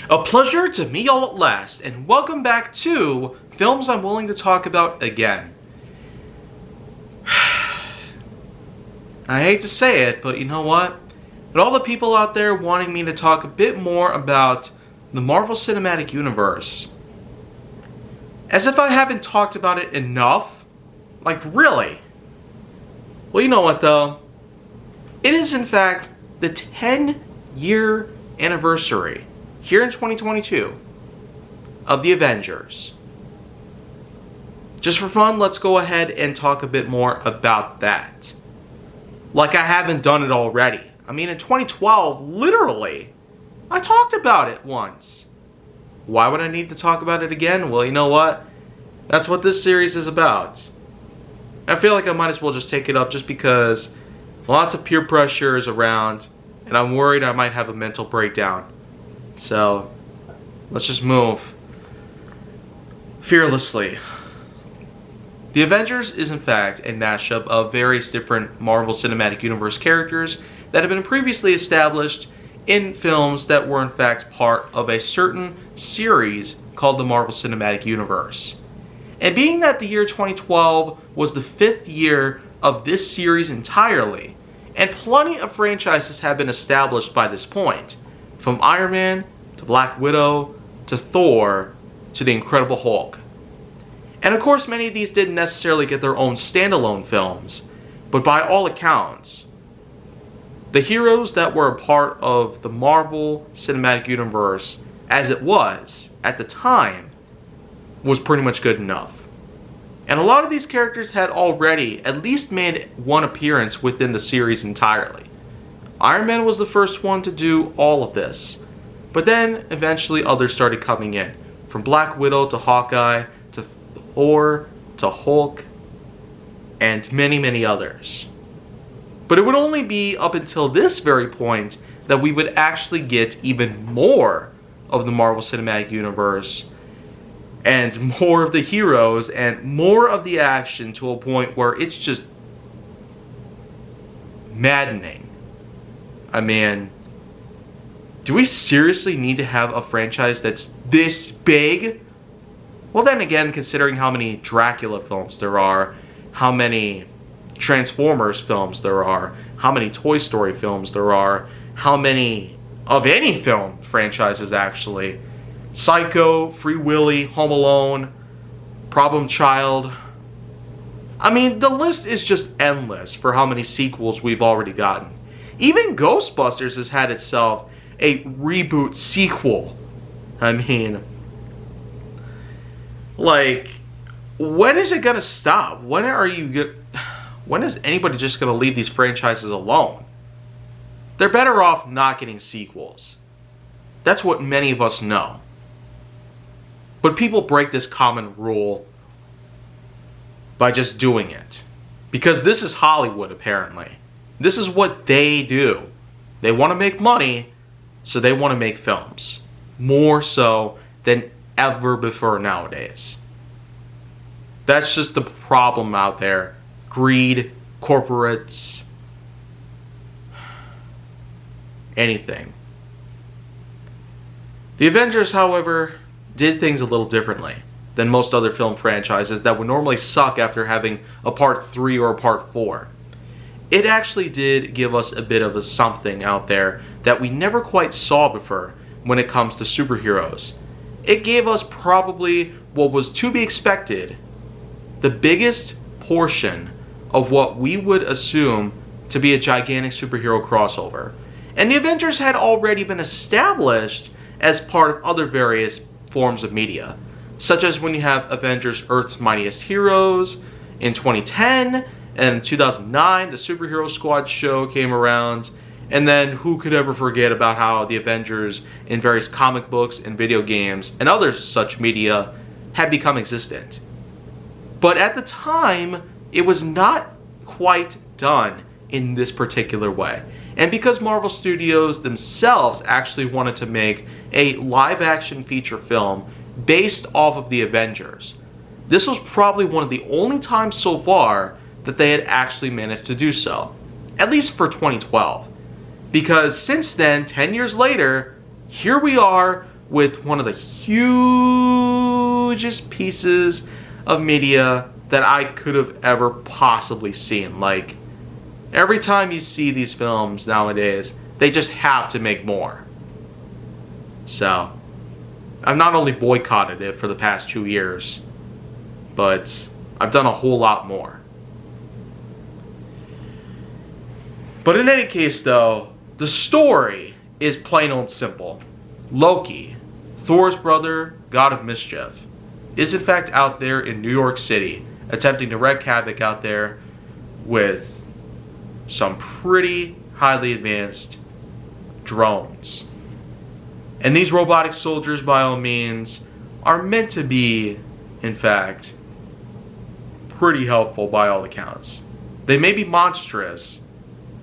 A pleasure to meet y'all at last, and welcome back to Films I'm Willing to Talk About Again. I hate to say it, but you know what? With all the people out there wanting me to talk a bit more about the Marvel Cinematic Universe, as if I haven't talked about it enough, like really. Well, you know what though? It is in fact the 10-year anniversary here in 2022 of the Avengers. Just for fun, let's go ahead and talk a bit more about that. Like I haven't done it already. I mean, in 2012, literally, I talked about it once. Why would I need to talk about it again? Well, you know what? That's what this series is about. I feel like I might as well just take it up just because lots of peer pressure is around, and I'm worried I might have a mental breakdown. So, let's just move fearlessly. The Avengers is in fact a mashup of various different Marvel Cinematic Universe characters that have been previously established in films that were in fact part of a certain series called the Marvel Cinematic Universe. And being that the year 2012 was the 5th year of this series entirely, and plenty of franchises have been established by this point, from Iron Man, to Black Widow, to Thor, to the Incredible Hulk. And of course many of these didn't necessarily get their own standalone films, but by all accounts, the heroes that were a part of the Marvel Cinematic Universe as it was at the time was pretty much good enough. And a lot of these characters had already at least made one appearance within the series entirely. Iron Man was the first one to do all of this, but then eventually others started coming in, from Black Widow to Hawkeye to Thor to Hulk and many others. But it would only be up until this very point that we would actually get even more of the Marvel Cinematic Universe and more of the heroes and more of the action, to a point where it's just maddening. I mean, do we seriously need to have a franchise that's this big? Well, then again, considering how many Dracula films there are, how many Transformers films there are, how many Toy Story films there are, how many of any film franchises actually, Psycho, Free Willy, Home Alone, Problem Child. I mean, the list is just endless for how many sequels we've already gotten. Even Ghostbusters has had itself a reboot sequel. I mean, like, when is it gonna stop? When is anybody just gonna leave these franchises alone? They're better off not getting sequels. That's what many of us know. But people break this common rule by just doing it. Because this is Hollywood, apparently. This is what they do. They want to make money, so they want to make films. More so than ever before nowadays. That's just the problem out there. Greed, corporates, anything. The Avengers, however, did things a little differently than most other film franchises that would normally suck after having a part 3 or a part 4. It actually did give us a bit of a something out there that we never quite saw before when it comes to superheroes. It gave us probably what was to be expected, the biggest portion of what we would assume to be a gigantic superhero crossover. And the Avengers had already been established as part of other various forms of media, such as when you have Avengers Earth's Mightiest Heroes in 2010, and in 2009 the Superhero Squad show came around, and then who could ever forget about how the Avengers in various comic books and video games and other such media had become existent. But at the time, it was not quite done in this particular way. And because Marvel Studios themselves actually wanted to make a live-action feature film based off of the Avengers, this was probably one of the only times so far that they had actually managed to do so. At least for 2012. Because since then, 10 years later, here we are with one of the hugest pieces of media that I could have ever possibly seen. Like, every time you see these films nowadays, they just have to make more. So, I've not only boycotted it for the past 2 years, but I've done a whole lot more. But in any case though, the story is plain old simple. Loki, Thor's brother, god of mischief, is in fact out there in New York City, attempting to wreak havoc out there with some pretty highly advanced drones. And these robotic soldiers, by all means, are meant to be, in fact, pretty helpful by all accounts. They may be monstrous,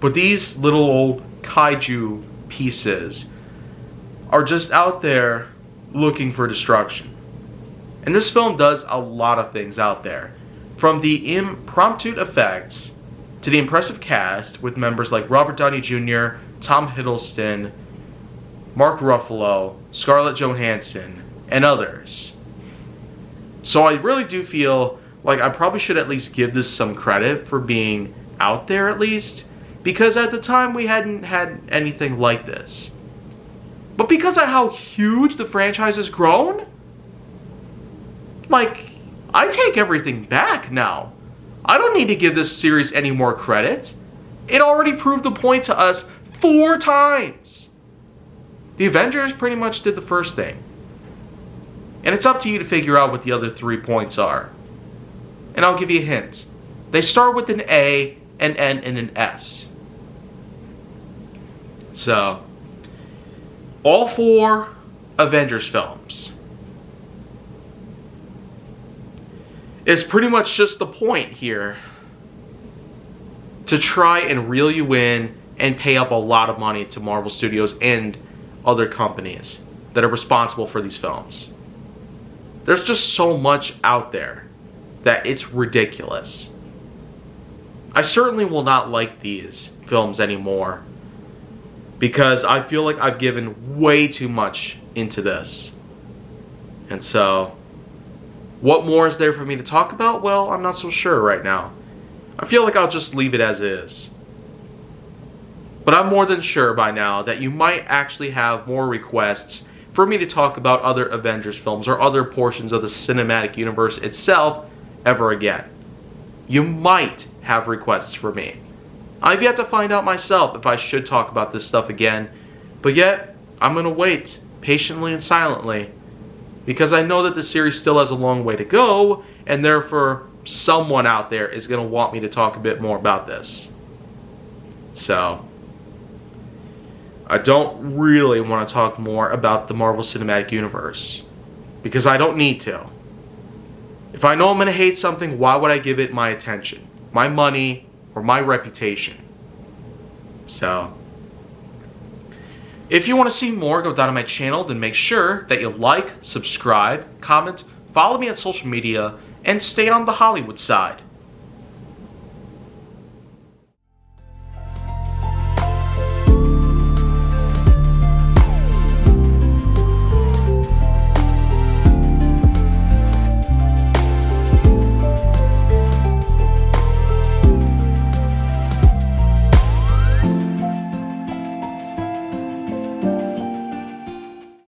but these little old kaiju pieces are just out there looking for destruction. And this film does a lot of things out there. From the impromptu effects to the impressive cast with members like Robert Downey Jr., Tom Hiddleston, Mark Ruffalo, Scarlett Johansson, and others. So I really do feel like I probably should at least give this some credit for being out there at least, because at the time we hadn't had anything like this. But because of how huge the franchise has grown, like, I take everything back now. I don't need to give this series any more credit. It already proved the point to us 4 times. The Avengers pretty much did the first thing. And it's up to you to figure out what the other 3 points are. And I'll give you a hint. They start with an A, an N, and an S. So, all 4 Avengers films is pretty much just the point here to try and reel you in and pay up a lot of money to Marvel Studios and other companies that are responsible for these films. There's just so much out there that it's ridiculous. I certainly will not like these films anymore because I feel like I've given way too much into this. And so, what more is there for me to talk about? Well, I'm not so sure right now. I feel like I'll just leave it as is. But I'm more than sure by now that you might actually have more requests for me to talk about other Avengers films or other portions of the cinematic universe itself ever again. You might have requests for me. I've yet to find out myself if I should talk about this stuff again, but yet I'm going to wait patiently and silently because I know that the series still has a long way to go, and therefore someone out there is going to want me to talk a bit more about this. So, I don't really want to talk more about the Marvel Cinematic Universe because I don't need to. If I know I'm going to hate something, why would I give it my attention, my money, or my reputation? So, if you want to see more go down on my channel, then make sure that you like, subscribe, comment, follow me on social media, and stay on the Hollywood side.